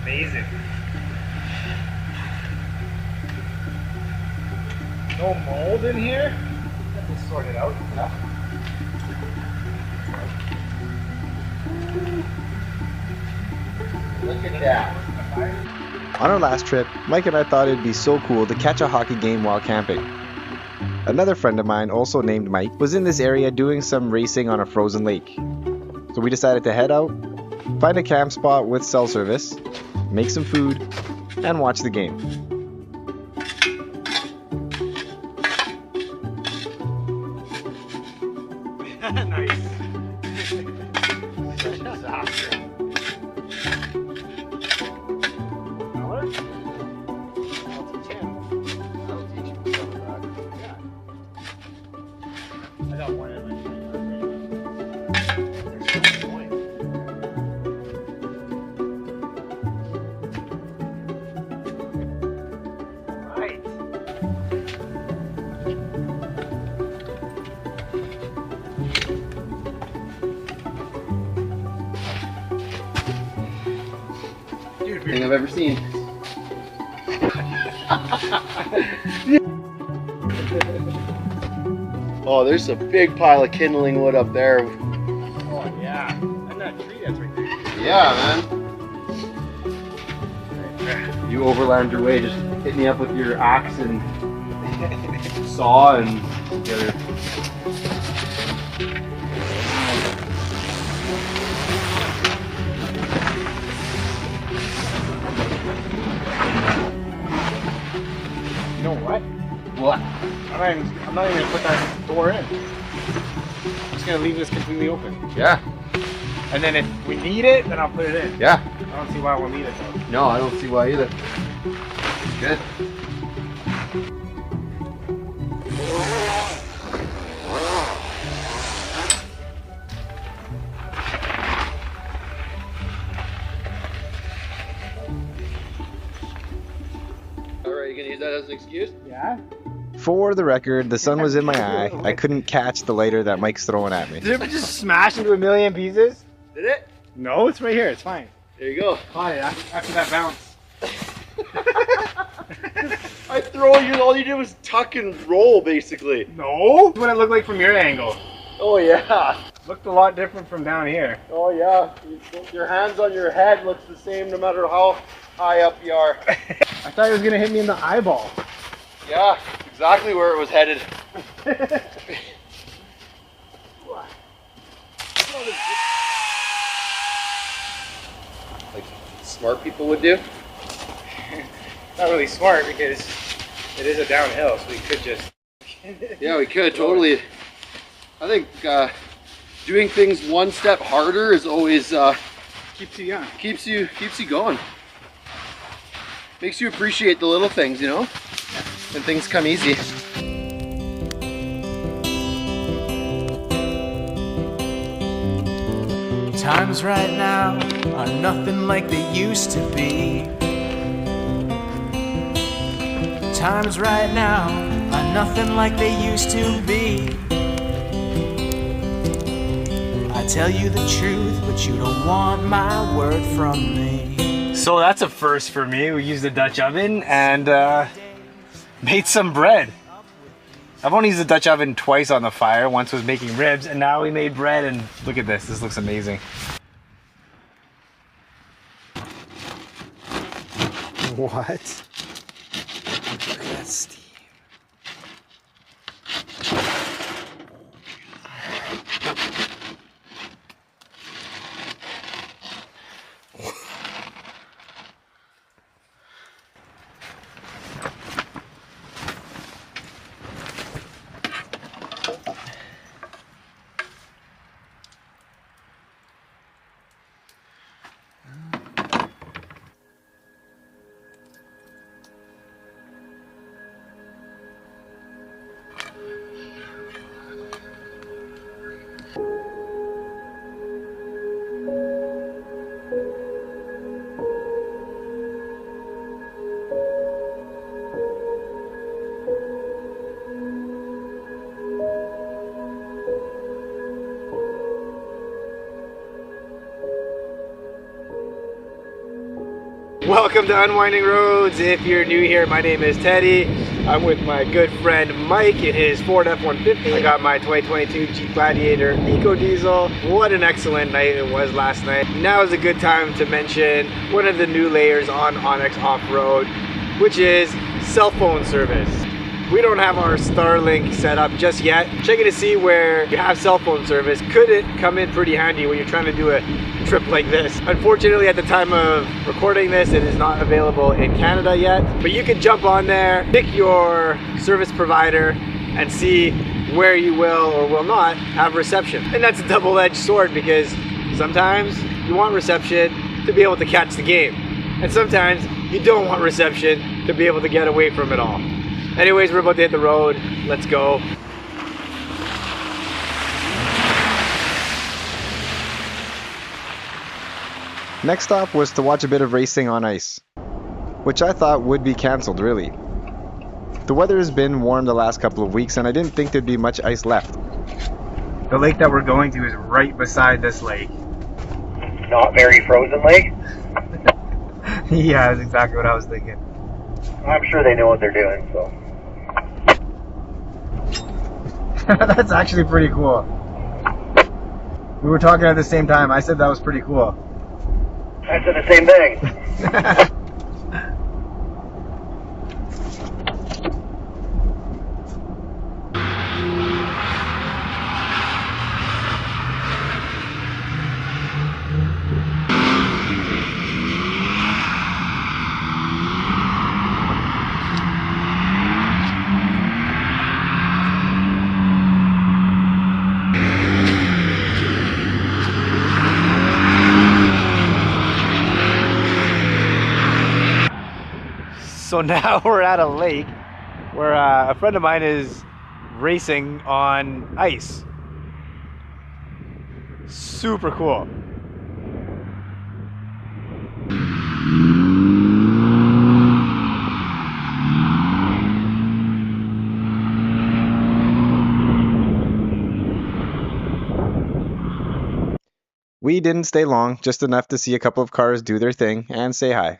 amazing. No mold in here. Got this sorted out. Yeah. Look at that. On our last trip, Mike and I thought it'd be so cool to catch a hockey game while camping. Another friend of mine, also named Mike, was in this area doing some racing on a frozen lake. So we decided to head out, find a camp spot with cell service, make some food, and watch the game. Nice. Thing I've ever seen. Oh, there's a big pile of kindling wood up there. Oh yeah, and that tree that's right there. Yeah, man. You overland your way, just hit me up with your axe and saw and the other. You know what? What? I'm not even gonna put that door in. I'm just gonna leave this completely open. Yeah. And then if we need it, then I'll put it in. Yeah. I don't see why we'll need it though. No, I don't see why either. Good. Alright, you gonna use that as an excuse? Yeah? For the record, the sun was in my eye. I couldn't catch the lighter that Mike's throwing at me. Did it just smash into a million pieces? Did it? No, it's right here. It's fine. There you go. Caught it after that bounce. I throw you, all you did was tuck and roll basically. No? What it looked like from your angle. Oh yeah. Looked a lot different from down here. Oh yeah. Your hands on your head looks the same no matter how high up you are. I thought it was gonna hit me in the eyeball. Yeah, exactly where it was headed. Like smart people would do. Not really smart because it is a downhill, so we could just. Yeah, we could totally. I think doing things one step harder is always Keeps you young. keeps you going. Makes you appreciate the little things, you know, when things come easy. Times right now are nothing like they used to be. Times right now are nothing like they used to be. I tell you the truth, but you don't want my word from me. So that's a first for me. We used a Dutch oven and made some bread. I've only used the Dutch oven twice on the fire. Once was making ribs, and now we made bread, and look at this. This looks amazing. What? Look at that steam. Welcome to Unwinding Roads. If you're new here, my name is Teddy. I'm with my good friend Mike in his Ford F-150. I got my 2022 Jeep Gladiator Eco Diesel. What an excellent night it was last night. Now is a good time to mention one of the new layers on Onyx Off-Road, which is cell phone service. We don't have our Starlink set up just yet. Checking to see where you have cell phone service. Could it come in pretty handy when you're trying to do a trip like this? Unfortunately, at the time of recording this, it is not available in Canada yet. But you can jump on there, pick your service provider, and see where you will or will not have reception. And that's a double-edged sword because sometimes you want reception to be able to catch the game. And sometimes you don't want reception to be able to get away from it all. Anyways, we're about to hit the road. Let's go. Next stop was to watch a bit of racing on ice, which I thought would be cancelled really. The weather has been warm the last couple of weeks and I didn't think there'd be much ice left. The lake that we're going to is right beside this lake. Not very frozen lake? Yeah, that's exactly what I was thinking. I'm sure they know what they're doing, so. That's actually pretty cool. We were talking at the same time. I said that was pretty cool. I said the same thing. So now we're at a lake where a friend of mine is racing on ice. Super cool. We didn't stay long, just enough to see a couple of cars do their thing and say hi.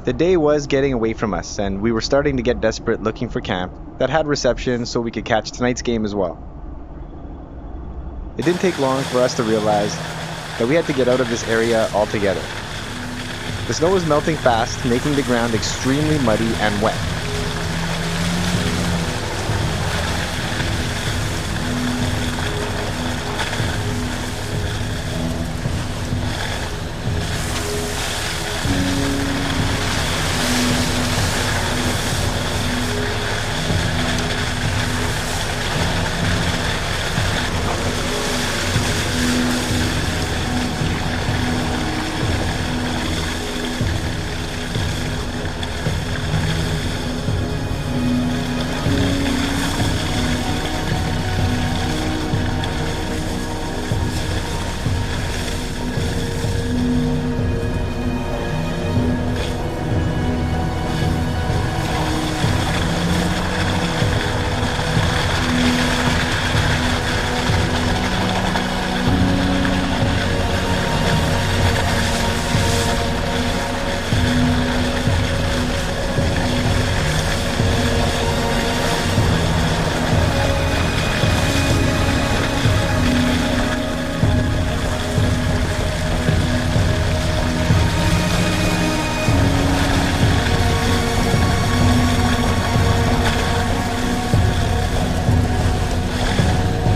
The day was getting away from us, and we were starting to get desperate looking for camp that had reception so we could catch tonight's game as well. It didn't take long for us to realize that we had to get out of this area altogether. The snow was melting fast, making the ground extremely muddy and wet.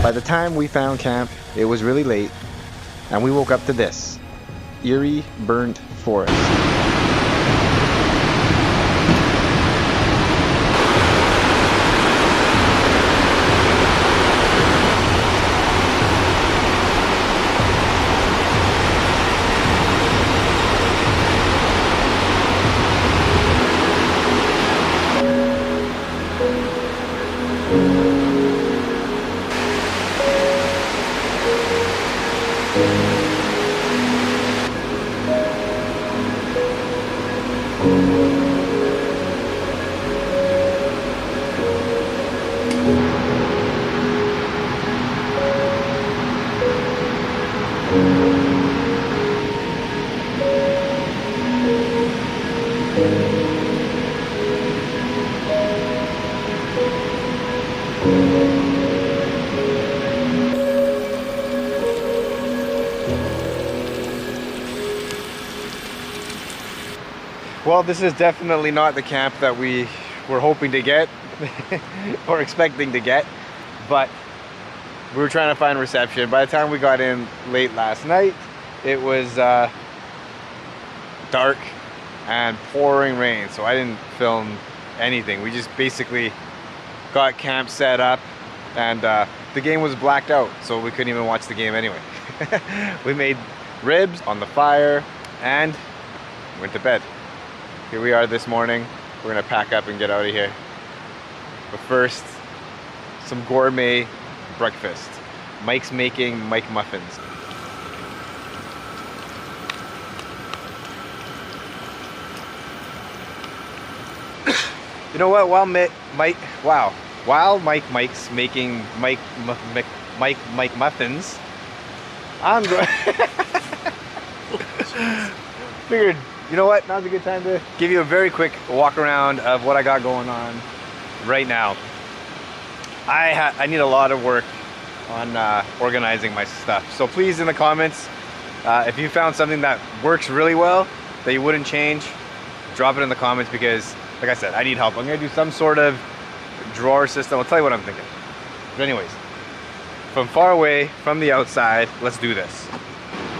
By the time we found camp, it was really late, and we woke up to this: eerie, burnt forest. Well, this is definitely not the camp that we were hoping to get or expecting to get, but we were trying to find reception. By the time we got in late last night, it was dark and pouring rain, so I didn't film anything. We just basically got camp set up, and the game was blacked out, so we couldn't even watch the game anyway. We made ribs on the fire and went to bed. Here we are this morning. We're gonna pack up and get out of here. But first, some gourmet breakfast. Mike's making Mike muffins. You know what? While Mike's making Mike muffins, I'm going. Figured, you know what? Now's a good time to give you a very quick walk around of what I got going on right now. I need a lot of work on organizing my stuff. So please, in the comments, if you found something that works really well that you wouldn't change, drop it in the comments, because like I said, I need help. I'm gonna do some sort of drawer system. I'll tell you what I'm thinking. But anyways, from far away, from the outside, let's do this.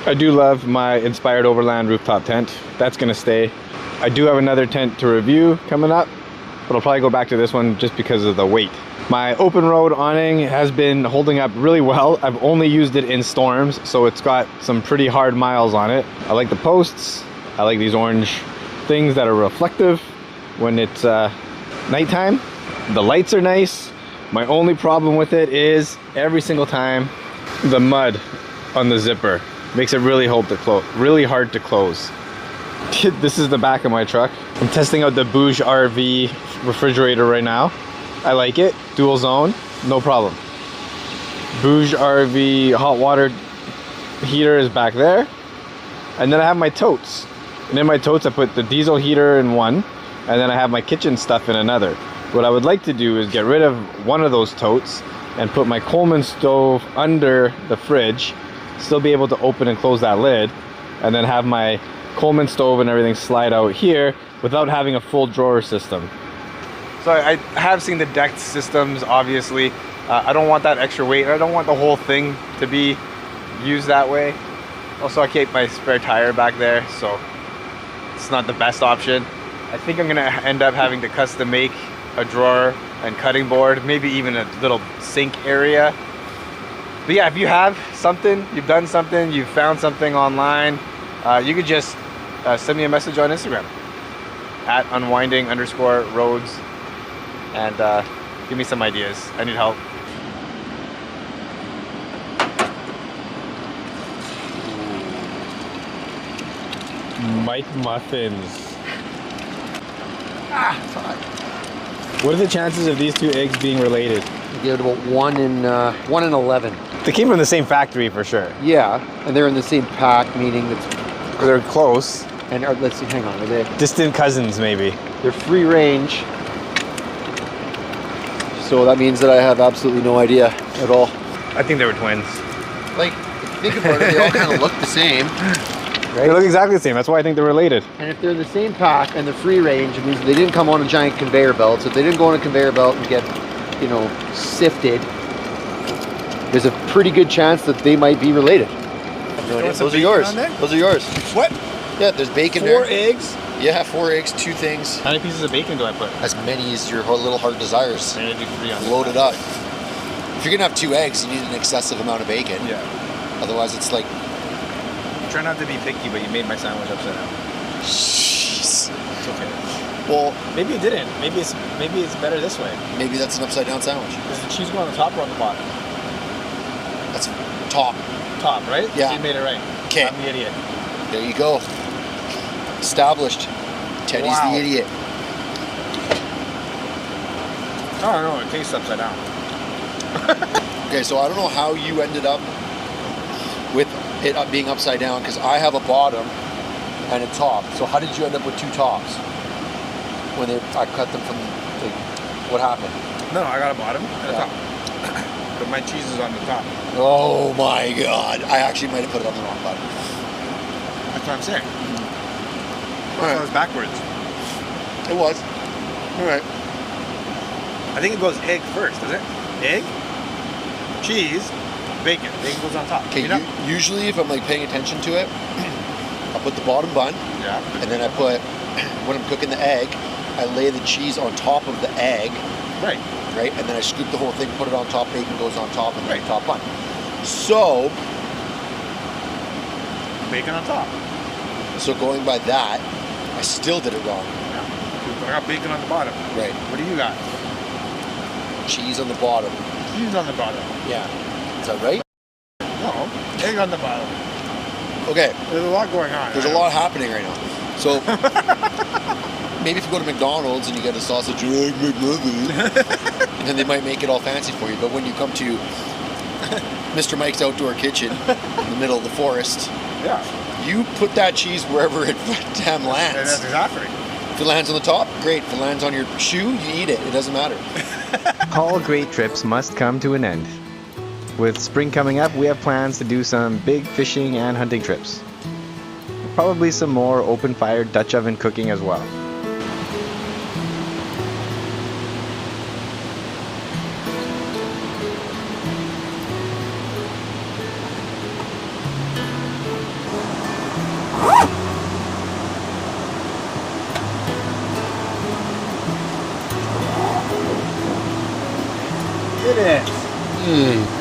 I do love my inspired overland rooftop tent. That's gonna stay. I do have another tent to review coming up, but I'll probably go back to this one just because of the weight. My OPENROAD awning has been holding up really well. I've only used it in storms, so it's got some pretty hard miles on it. I like the posts. I like these orange things that are reflective when it's nighttime. The lights are nice. My only problem with it is every single time the mud on the zipper makes it really hard to close. This is the back of my truck. I'm testing out the Bouge RV refrigerator right now. I like it. Dual zone, no problem. Bouge RV hot water heater is back there. And then I have my totes. And in my totes I put the diesel heater in one, and then I have my kitchen stuff in another. What I would like to do is get rid of one of those totes and put my Coleman stove under the fridge, still be able to open and close that lid, and then have my Coleman stove and everything slide out here without having a full drawer system. So I have seen the decked systems, obviously. I don't want that extra weight. I don't want the whole thing to be used that way. Also, I keep my spare tire back there, so it's not the best option. I think I'm gonna end up having to custom make a drawer and cutting board, maybe even a little sink area. But yeah, if you have something, you've done something, you've found something online, you could just send me a message on Instagram at unwinding_roads and give me some ideas. I need help. Mike muffins. What are the chances of these two eggs being related? You give it about 1 in 11. They came from the same factory for sure. Yeah, and they're in the same pack, meaning that's. They're close. And let's see, hang on, are they? Distant cousins, maybe. They're free range. So that means that I have absolutely no idea at all. I think they were twins. Like, if you think about it, they all kind of look the same. Right? They look exactly the same. That's why I think they're related. And if they're in the same pack and they're free range, it means they didn't come on a giant conveyor belt. So if they didn't go on a conveyor belt and get, you know, sifted, there's a pretty good chance that they might be related. No idea. Those are yours. Those are yours. What? Yeah, there's bacon 4 there. eggs? Yeah, 4 eggs, 2 things. How many pieces of bacon do I put? As many as your little heart desires. I'm gonna do 3 on this. Load it up. If you're gonna have 2 eggs, you need an excessive amount of bacon. Yeah. Otherwise, it's like. Try not to be picky, but you made my sandwich upside down. Jeez. It's okay. Well, Maybe it didn't. Maybe it's better this way. maybe that's an upside down sandwich. Does the cheese go on the top or on the bottom? That's top. Top, right? Yeah. So you made it right. Okay. I'm the idiot. There you go. Established. Teddy's Wow. the idiot. I don't know. It tastes upside down. Okay, so I don't know how you ended up with it being upside down, because I have a bottom and a top. So how did you end up with 2 tops when I cut them from what happened? No, I got a bottom and a top. But my cheese is on the top. Oh my god, I actually might have put it on the wrong button. That's what I'm saying. All right. So it's backwards. It was. All right. I think it goes egg first, does it? Egg, cheese, bacon. Bacon goes on top. Okay, You know? usually if I'm like paying attention to it, I'll put the bottom bun, Yeah. and then I put, when I'm cooking the egg, I lay the cheese on top of the egg, Right. right? And then I scoop the whole thing, put it on top, bacon goes on top, and then Right. the top bun. So Bacon on top. going by that, I still did it wrong. Yeah. I got bacon on the bottom. Right. What do you got? Cheese on the bottom. Cheese on the bottom. Yeah. Is that right? No, egg on the bottom. Okay. There's a lot going on. There's a lot happening right now. So maybe if you go to McDonald's and you get a sausage and egg McMuffin, then they might make it all fancy for you. But when you come to Mr. Mike's Outdoor Kitchen in the middle of the forest, Yeah. you put that cheese wherever it damn And lands. that's exactly. If it lands on the top, great. If it lands on your shoe, you eat it. It doesn't matter. All great trips must come to an end. With spring coming up, we have plans to do some big fishing and hunting trips. Probably some more open-fire Dutch oven cooking as well. It is.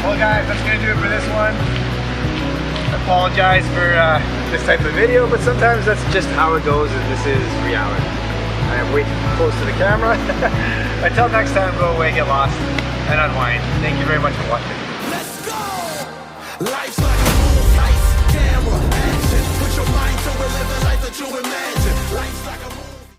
Well, guys, that's gonna do it for this one. I apologize for this type of video, but sometimes that's just how it goes, and this is reality. I am way too close to the camera. Until next time, go away, get lost, and unwind. Thank you very much for watching. Let's go! Life's